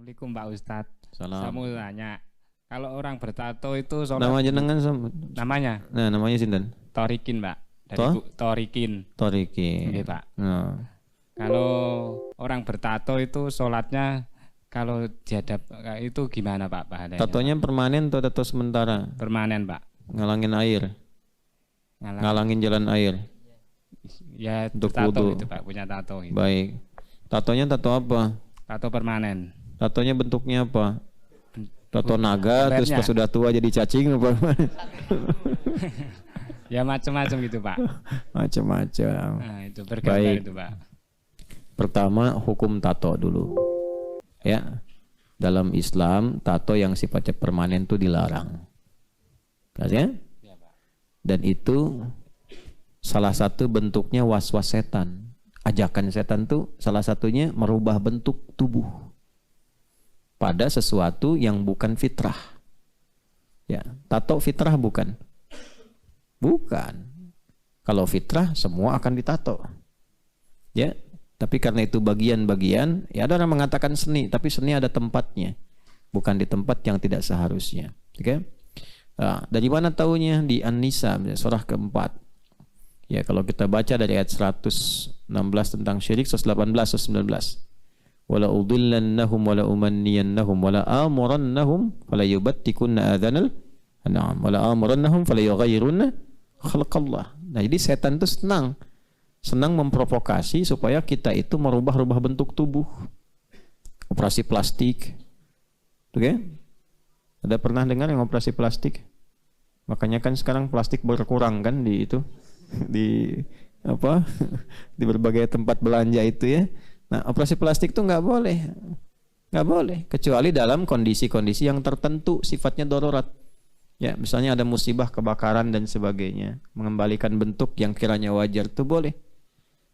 Assalamualaikum Pak Ustadz. Saya Salam. mau tanya, kalau orang bertato itu sholat Nama jenengan namanya Nah, namanya sinten? Torikin Pak. Dari Torikin. Toriki. Oke Pak. Nah, Kalau orang bertato itu sholatnya kalau dihadap itu gimana Pak pahalanya? tatonya permanen atau tato sementara? Permanen Pak. Ngalangin air, ngalangin jalan air. Ya Untuk tato wudu. itu Pak, punya tato gitu. Baik. Tatonya tato apa? Tato permanen. Tatonya bentuknya apa? Tato naga, terus Gambarnya. pas sudah tua jadi cacing apa? Ya macam-macam gitu Pak. Macam-macam. Nah, itu bergambar Baik. itu Pak. Pertama, hukum tato dulu. Ya. Dalam Islam, tato yang sifatnya permanen itu dilarang. Jelas ya? Ya Pak. Dan itu salah satu bentuknya was-was setan. Ajakan setan tuh salah satunya merubah bentuk tubuh pada sesuatu yang bukan fitrah. Ya, tato fitrah bukan? Bukan. Kalau fitrah semua akan ditato. Ya, tapi karena itu bagian-bagian, ya ada orang mengatakan seni, tapi seni ada tempatnya. Bukan di tempat yang tidak seharusnya. Oke? Nah, dari mana taunya? Di An-Nisa, surah keempat. Ya, kalau kita baca dari ayat 116 tentang syirik, 118, 119. Wala udillannahum wala umanniyannahum wala amurannahum fala yubattikunna adhanal an'am wala amurannahum fala yughayyirunna khalqallah. Nah, jadi setan itu senang memprovokasi supaya kita itu merubah-rubah bentuk tubuh. Operasi plastik. Oke? Ada pernah dengar yang operasi plastik? Makanya kan sekarang plastik berkurang kan di itu di apa di berbagai tempat belanja itu ya. Nah, operasi plastik itu nggak boleh kecuali dalam kondisi-kondisi yang tertentu sifatnya darurat. Ya, misalnya ada musibah kebakaran dan sebagainya, mengembalikan bentuk yang kiranya wajar itu boleh.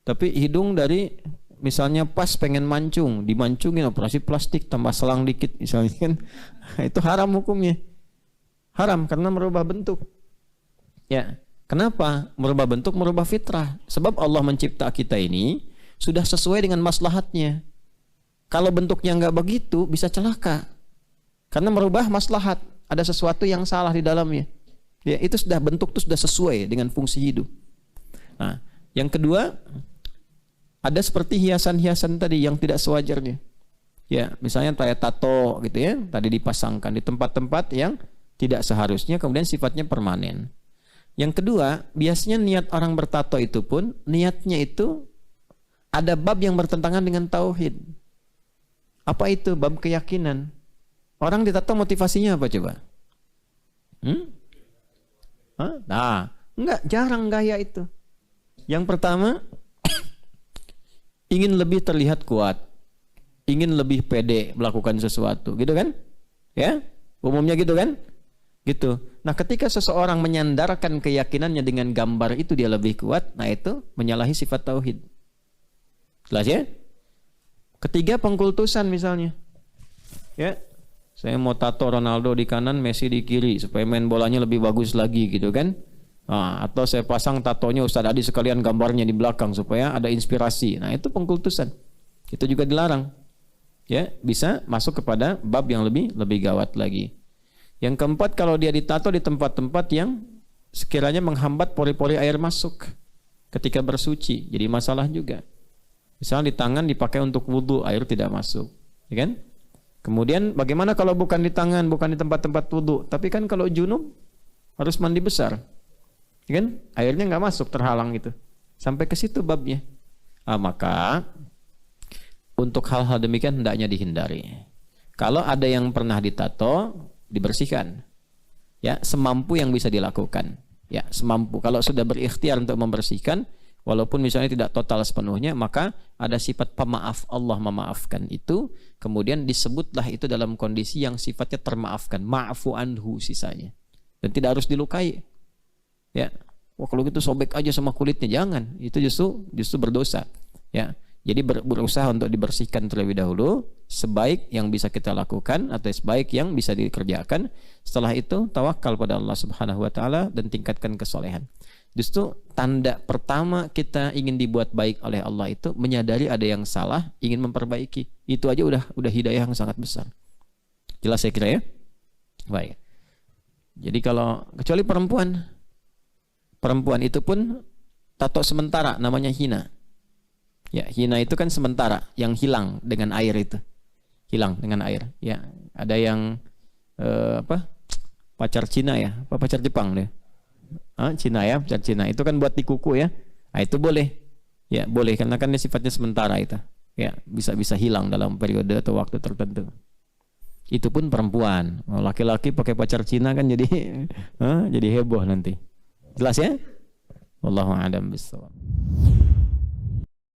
Tapi hidung dari misalnya pas pengen mancung, dimancungin operasi plastik tambah selang dikit misalnya kan, itu haram hukumnya. Haram karena merubah bentuk. Ya. Kenapa? Merubah bentuk, merubah fitrah. Sebab Allah mencipta kita ini sudah sesuai dengan maslahatnya. Kalau bentuknya nggak begitu, bisa celaka. Karena merubah maslahat. Ada sesuatu yang salah di dalamnya. Ya, itu sudah bentuk itu sudah sesuai dengan fungsi hidup. Nah, yang kedua, ada seperti hiasan-hiasan tadi yang tidak sewajarnya. Ya, misalnya kayak tato gitu ya, tadi dipasangkan di tempat-tempat yang tidak seharusnya, kemudian sifatnya permanen. Yang kedua, biasanya niat orang bertato itu pun, niatnya itu ada bab yang bertentangan dengan tauhid. Apa itu? Bab keyakinan. Orang ditato motivasinya apa coba? Nah, enggak, jarang gaya itu. Yang pertama, ingin lebih terlihat kuat. Ingin lebih pede melakukan sesuatu, gitu kan? Ya, umumnya gitu kan? Gitu. Nah, ketika seseorang menyandarkan keyakinannya dengan gambar itu dia lebih kuat, nah itu menyalahi sifat tauhid. Jelas ya? Ketiga, pengkultusan misalnya. Ya. Saya mau tato Ronaldo di kanan, Messi di kiri supaya main bolanya lebih bagus lagi gitu kan? Nah, atau saya pasang tatonya Ustadz Adi sekalian gambarnya di belakang supaya ada inspirasi. Nah, itu pengkultusan. Itu juga dilarang. Ya, bisa masuk kepada bab yang lebih gawat lagi. Yang keempat, kalau dia ditato di tempat-tempat yang sekiranya menghambat pori-pori air masuk ketika bersuci, jadi masalah juga. Misalnya di tangan dipakai untuk wudhu, air tidak masuk, ya kan? Kemudian bagaimana kalau bukan di tangan, bukan di tempat-tempat wudhu, tapi kan kalau junub harus mandi besar, ya kan? Airnya nggak masuk, terhalang gitu. Sampai ke situ babnya. Maka untuk hal-hal demikian hendaknya dihindari. Kalau ada yang pernah ditato, dibersihkan. Ya, semampu yang bisa dilakukan. Ya, semampu. Kalau sudah berikhtiar untuk membersihkan, walaupun misalnya tidak total sepenuhnya, maka ada sifat pemaaf, Allah memaafkan itu, kemudian disebutlah itu dalam kondisi yang sifatnya termaafkan, ma'fu anhu sisanya. Dan tidak harus dilukai. Ya. Wah, kalau gitu sobek aja sama kulitnya, jangan. Itu justru berdosa. Ya. Jadi berusaha untuk dibersihkan terlebih dahulu, sebaik yang bisa kita lakukan atau sebaik yang bisa dikerjakan. Setelah itu tawakal pada Allah Subhanahu wa taala dan tingkatkan kesolehan. Justru tanda pertama kita ingin dibuat baik oleh Allah itu menyadari ada yang salah, ingin memperbaiki. Itu aja udah hidayah yang sangat besar. Jelas saya kira ya? Baik. Jadi kalau kecuali perempuan itu pun tato sementara namanya hina. Ya, hina itu kan sementara, yang hilang dengan air itu. Hilang dengan air. Ya, ada yang pacar Cina ya, apa pacar Jepang deh. Cina ya, pacar Cina. Itu kan buat di kuku ya. Nah, itu boleh. Ya, boleh karena kan dia sifatnya sementara itu. Ya, bisa hilang dalam periode atau waktu tertentu. Itu pun perempuan. Laki-laki pakai pacar Cina kan jadi jadi heboh nanti. Jelas ya? Wallahu a'lam bishawab.